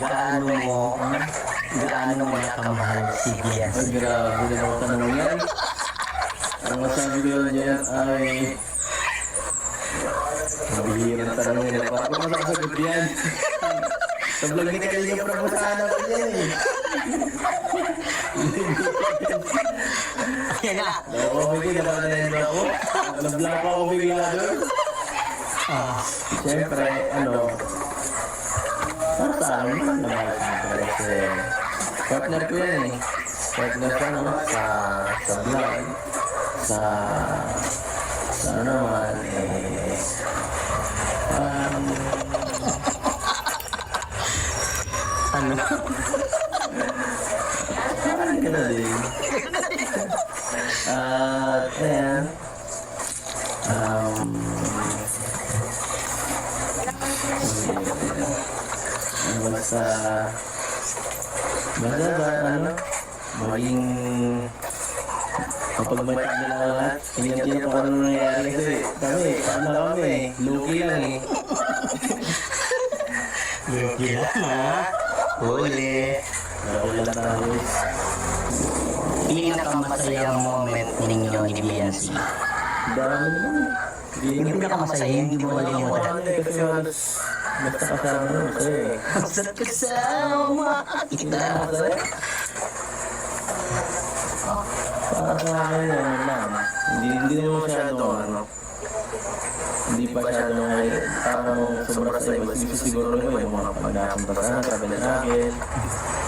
Gaano mo nakamahal si Bian? Ay, grabe na ako tanong yan. Ang masabi ko lang dyan ay... Mabihira na tanong nila. Bakit mo nakasagot yan? Sa vlog ni Kalinga pramusahan ako dyan eh. Ayan na. Loko ko, nakanayan ako. Nabla pa ako bigla doon. Siyempre, para sa amin naman siyempre kasi partner ko yan eh. Partner ko sa vlog, sa ano naman Ano? parang gano'n din. At ayan, basta maging kapag matag na lang lahat, tingnan kung ano nangyayari kasi kami, luki lang eh. Luki lang ha? Huli. Wala tayo. Pinakamasayang moment ninyo ni Biancy. Dami naman eh. Yung pinakamasaya, hindi mo malimutan. Kasi basta kasama naman kasi Basta kasama kita. para sa akin lang. Hindi naman masyado hindi pa masyado parang sobra sa iba. Siguro naman yung mga pagdapunta sa akin, sabi na sa akin.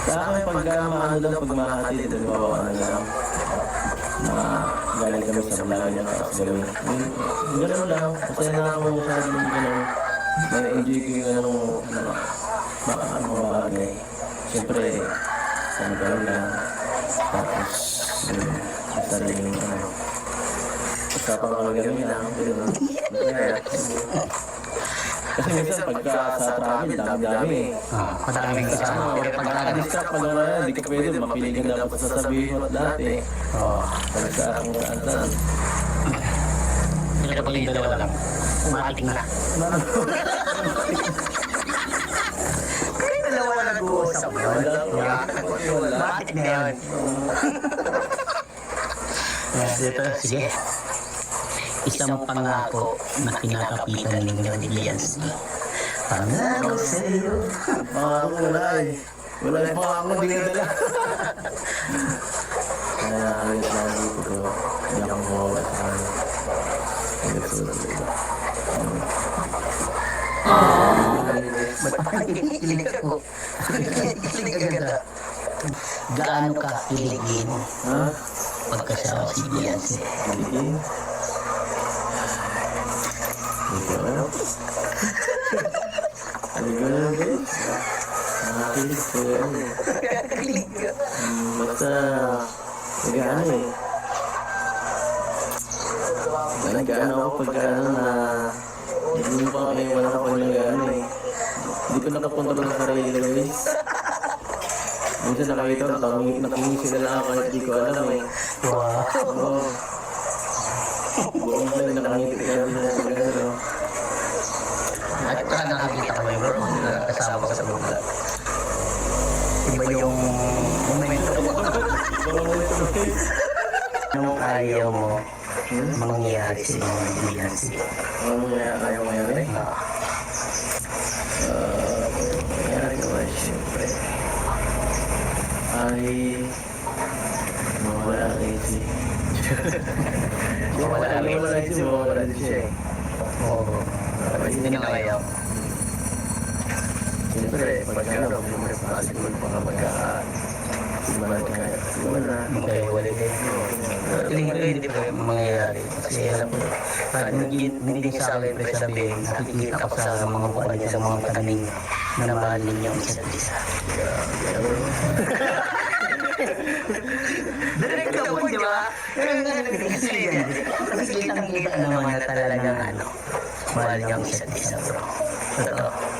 Sa akin pagka lang pagmahatid, halimbawa lang. Galing kami sa vlog niya, tapos gawin. Gano'n lang, masaya na ako masyado yung gano'n. Na-enjoy ko yung mga bagay. Siyempre, sa gano'n lang. Tapos, basta rin yung usapan ko gano'n lang. Kasi minsan pagka sa travel, dami-dami. Madaming kasama. Pero Pagka-distract pag wala na, hindi ka pwede. Mapiligan dapat sasabihin mo dati. Pagka kung saan. Pero pag yung dalawa lang, umating na. Kaya dalawa na nag-uusap yun. Bakit na yun? Dito, sige. Isang pangako na pinakapitan ninyo ni Biancy. Pangako sa'yo. Pangako wala eh. Wala yung pangako, hindi na dala. Kaya nakakagit lang dito ko. Hindi ako mawawala sa kanya. Hindi ko sa iba. Kilig ako. Kilig agad. Gaano ka kiligin pagkasama si Biancy? Kiligin? Hindi ko alam. Hindi ko alam guys. Nakakilig ko yan eh. Kilig ka. Basta nag-ano eh. Nag-ano ako pagka na hindi pa kami wala ko nag-ano eh. Hindi ko nakakontrol sa sarili guys. Minsan nakakita ko, nakingi sila lang ako kahit di ko alam eh. Oo. Buong sila nakangiti ka rin sa gano'n. At saka nakakita ko yung bro, kasama ko sa bugla. Iba yung momento. Anong ayaw mo mangyayari sa inyo ni Biancy? Ano ayaw mayari? Mayari ko ay siyempre. Ay mawala rin siya. Mawala rin siya eh. Oo. Hindi na ayaw. Siyempre, pagkano, siyempre, possible pa nga magka-simulan ka. Magkaiwalay kayo. Tingin ko hindi pa mangyayari. Kasi alam ko, kahit hindi sa akin pre sabihin, nakikita ko sa mga mukha niya, sa mga taning na mahal ninyo ang isa't isa. Direct na po, di ba? Pero kasi yan. Kasi kitang-kita naman na talagang mahal niyo ang isa't isa, bro. Totoo.